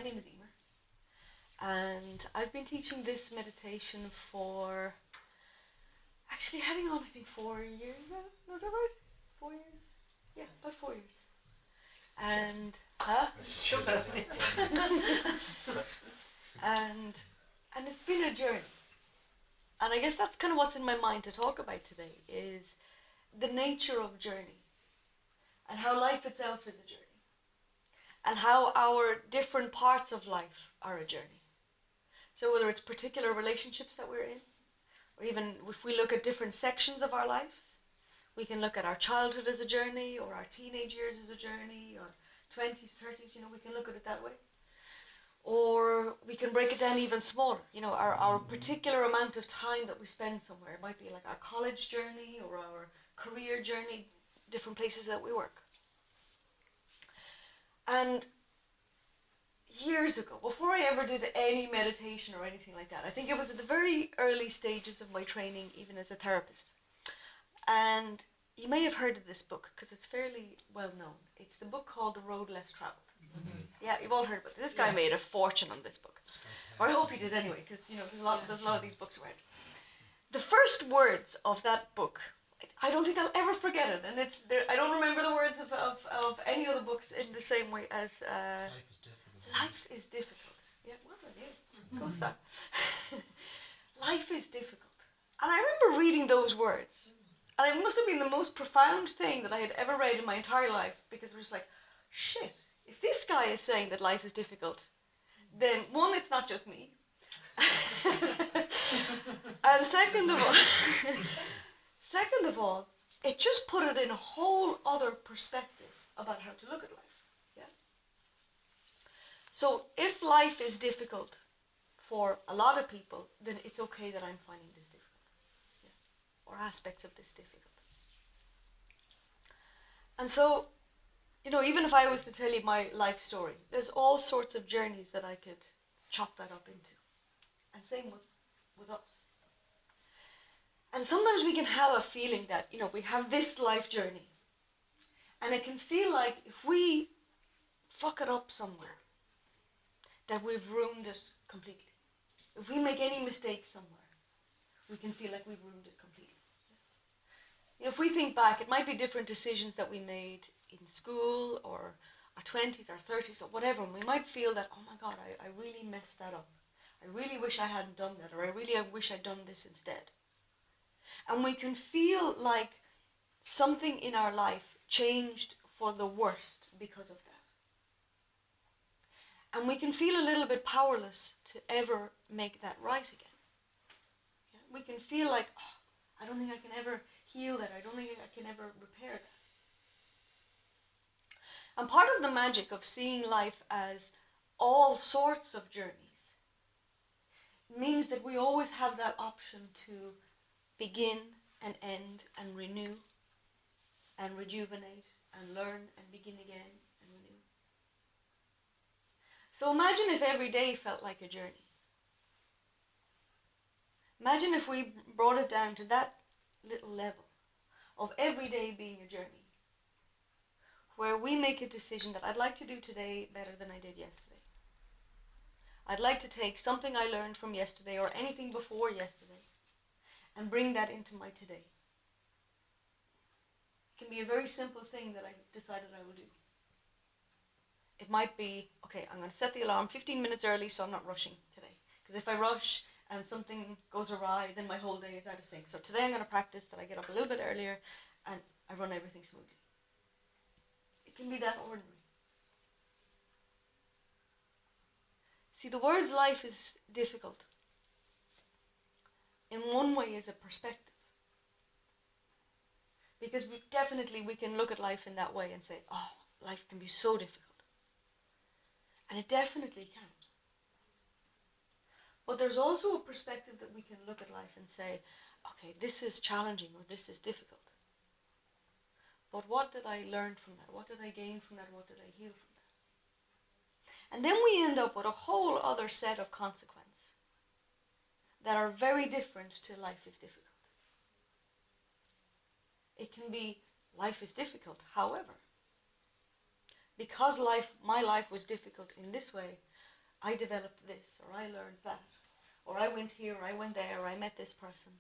my name is Emer, and I've been teaching this meditation for actually heading on, I think, 4 years now. No, is that right? 4 years? Yeah, about 4 years. And, Don't ask me. and it's been a journey. And I guess that's kind of what's in my mind to talk about today, is the nature of journey, and how life itself is a journey, and how our different parts of life are a journey. So whether it's particular relationships that we're in, or even if we look at different sections of our lives, we can look at our childhood as a journey, or our teenage years as a journey, or 20s, 30s, we can look at it that way. Or we can break it down even smaller, our particular amount of time that we spend somewhere. It might be like our college journey or our career journey, different places that we work. And years ago, before I ever did any meditation or anything like that, I think it was at the very early stages of my training, even as a therapist. And you may have heard of this book, because it's fairly well known. It's the book called The Road Less Traveled. Mm-hmm. Yeah, you've all heard about it. This guy made a fortune on this book. Or I hope he did anyway, because there's a lot of these books around. The first words of that book, I don't think I'll ever forget it, and I don't remember the words of any other books in the same way as Life is difficult. Yeah, what are you? Go with that. Life is difficult. And I remember reading those words, and it must have been the most profound thing that I had ever read in my entire life, because it was like, shit, if this guy is saying that life is difficult, then one, it's not just me. And second of all, it just put it in a whole other perspective about how to look at life. Yeah. So if life is difficult for a lot of people, then it's okay that I'm finding this difficult. Yeah. Or aspects of this difficult. And so, even if I was to tell you my life story, there's all sorts of journeys that I could chop that up into. And same with us. And sometimes we can have a feeling that, we have this life journey. And it can feel like if we fuck it up somewhere, that we've ruined it completely. If we make any mistakes somewhere, we can feel like we've ruined it completely. If we think back, it might be different decisions that we made in school, or our 20s, our 30s, or whatever, and we might feel that, oh my God, I really messed that up. I really wish I hadn't done that, or I wish I'd done this instead. And we can feel like something in our life changed for the worst because of that. And we can feel a little bit powerless to ever make that right again. Yeah? We can feel like, I don't think I can ever heal that. I don't think I can ever repair that. And part of the magic of seeing life as all sorts of journeys means that we always have that option to begin and end and renew and rejuvenate and learn and begin again and renew. So imagine if every day felt like a journey. Imagine if we brought it down to that little level of every day being a journey, where we make a decision that I'd like to do today better than I did yesterday. I'd like to take something I learned from yesterday or anything before yesterday and bring that into my today. It can be a very simple thing that I decided I will do. It might be, okay, I'm going to set the alarm 15 minutes early so I'm not rushing today. Because if I rush and something goes awry, then my whole day is out of sync. So today I'm going to practice that I get up a little bit earlier and I run everything smoothly. It can be that ordinary. See, the words life is difficult, in one way, is a perspective. Because we can look at life in that way and say, oh, life can be so difficult. And it definitely can. But there's also a perspective that we can look at life and say, okay, this is challenging or this is difficult. But what did I learn from that? What did I gain from that? What did I heal from that? And then we end up with a whole other set of consequences that are very different to life is difficult. It can be life is difficult, however, because my life was difficult in this way, I developed this, or I learned that, or I went here, or I went there, or I met this person.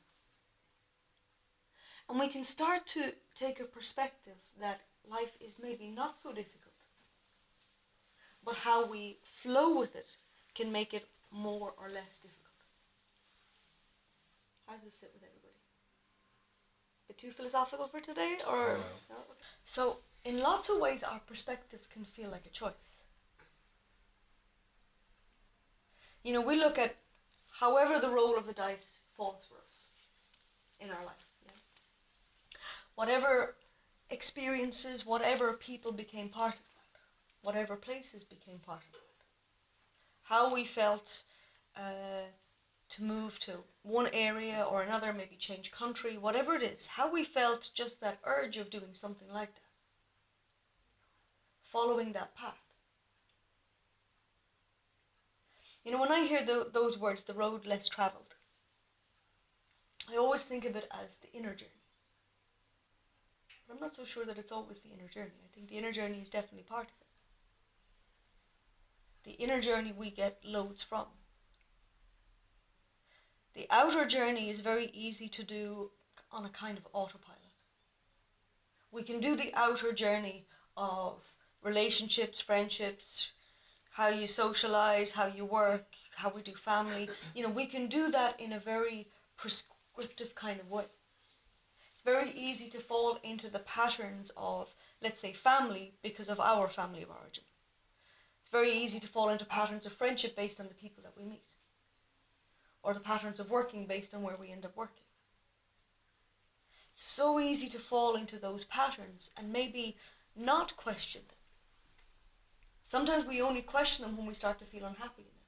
And we can start to take a perspective that life is maybe not so difficult, but how we flow with it can make it more or less difficult. How does this sit with everybody? A bit too philosophical for today, or no? So, in lots of ways, our perspective can feel like a choice. You know, we look at however the roll of the dice falls for us in our life. Yeah? Whatever experiences, whatever people became part of that, whatever places became part of that, how we felt to move to one area or another, maybe change country, whatever it is, how we felt just that urge of doing something like that, following that path. You know, when I hear those words, the road less travelled, I always think of it as the inner journey. But I'm not so sure that it's always the inner journey. I think the inner journey is definitely part of it. The inner journey we get loads from. The outer journey is very easy to do on a kind of autopilot. We can do the outer journey of relationships, friendships, how you socialize, how you work, how we do family. You know, we can do that in a very prescriptive kind of way. It's very easy to fall into the patterns of, let's say, family because of our family of origin. It's very easy to fall into patterns of friendship based on the people that we meet, or the patterns of working based on where we end up working. So easy to fall into those patterns and maybe not question them. Sometimes we only question them when we start to feel unhappy in them.